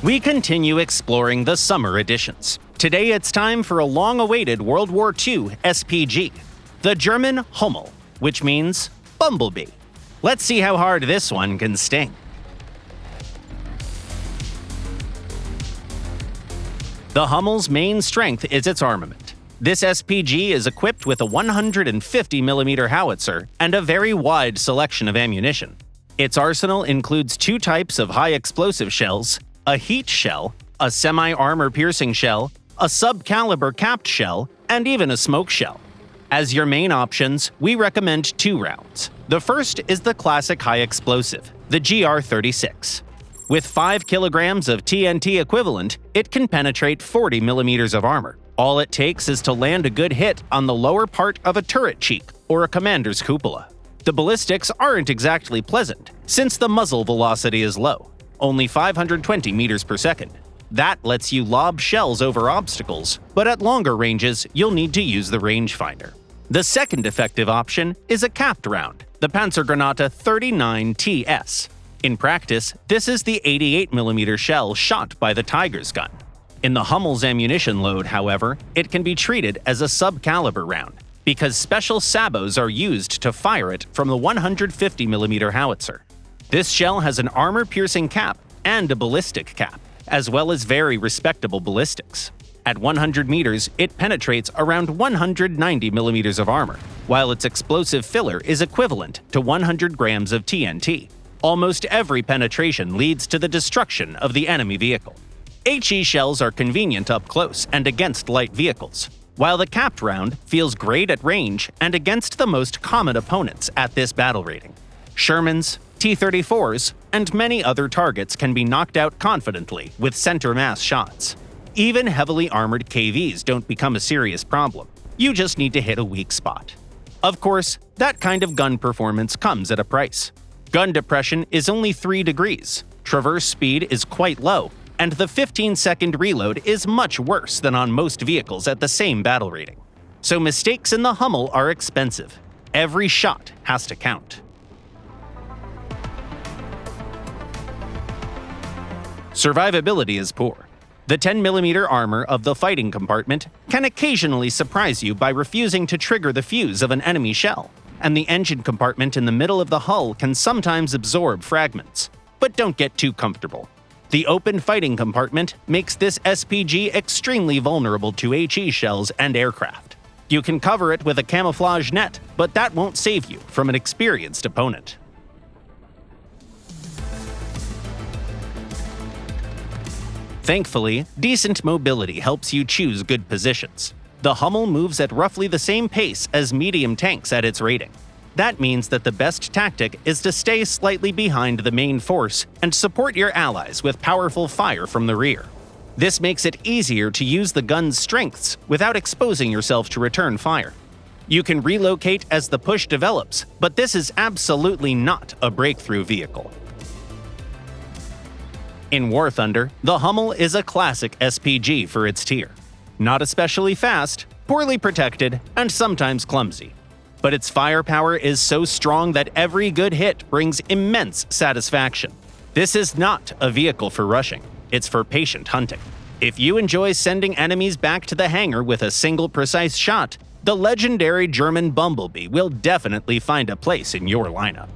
We continue exploring the summer editions. Today it's time for a long-awaited World War II SPG, the German Hummel, which means Bumblebee. Let's see how hard this one can sting. The Hummel's main strength is its armament. This SPG is equipped with a 150mm howitzer and a very wide selection of ammunition. Its arsenal includes two types of high-explosive shells, a heat shell, a semi-armor-piercing shell, a sub-caliber capped shell, and even a smoke shell. As your main options, we recommend 2 rounds. The first is the classic high-explosive, the GR36. With 5 kilograms of TNT equivalent, it can penetrate 40 millimeters of armor. All it takes is to land a good hit on the lower part of a turret cheek or a commander's cupola. The ballistics aren't exactly pleasant, since the muzzle velocity is low, only 520 meters per second. That lets you lob shells over obstacles, but at longer ranges, you'll need to use the rangefinder. The second effective option is a capped round, the Panzergranate 39TS. In practice, this is the 88mm shell shot by the Tiger's gun. In the Hummel's ammunition load, however, it can be treated as a sub-caliber round, because special sabos are used to fire it from the 150mm howitzer. This shell has an armor-piercing cap and a ballistic cap, as well as very respectable ballistics. At 100 meters, it penetrates around 190 millimeters of armor, while its explosive filler is equivalent to 100 grams of TNT. Almost every penetration leads to the destruction of the enemy vehicle. HE shells are convenient up close and against light vehicles, while the capped round feels great at range and against the most common opponents at this battle rating. Shermans, T-34s, and many other targets can be knocked out confidently with center mass shots. Even heavily armored KVs don't become a serious problem. You just need to hit a weak spot. Of course, that kind of gun performance comes at a price. Gun depression is only 3 degrees, traverse speed is quite low, and the 15-second reload is much worse than on most vehicles at the same battle rating. So mistakes in the Hummel are expensive. Every shot has to count. Survivability is poor. The 10mm armor of the fighting compartment can occasionally surprise you by refusing to trigger the fuse of an enemy shell, and the engine compartment in the middle of the hull can sometimes absorb fragments. But don't get too comfortable. The open fighting compartment makes this SPG extremely vulnerable to HE shells and aircraft. You can cover it with a camouflage net, but that won't save you from an experienced opponent. Thankfully, decent mobility helps you choose good positions. The Hummel moves at roughly the same pace as medium tanks at its rating. That means that the best tactic is to stay slightly behind the main force and support your allies with powerful fire from the rear. This makes it easier to use the gun's strengths without exposing yourself to return fire. You can relocate as the push develops, but this is absolutely not a breakthrough vehicle. In War Thunder, the Hummel is a classic SPG for its tier. Not especially fast, poorly protected, and sometimes clumsy. But its firepower is so strong that every good hit brings immense satisfaction. This is not a vehicle for rushing, it's for patient hunting. If you enjoy sending enemies back to the hangar with a single precise shot, the legendary German Bumblebee will definitely find a place in your lineup.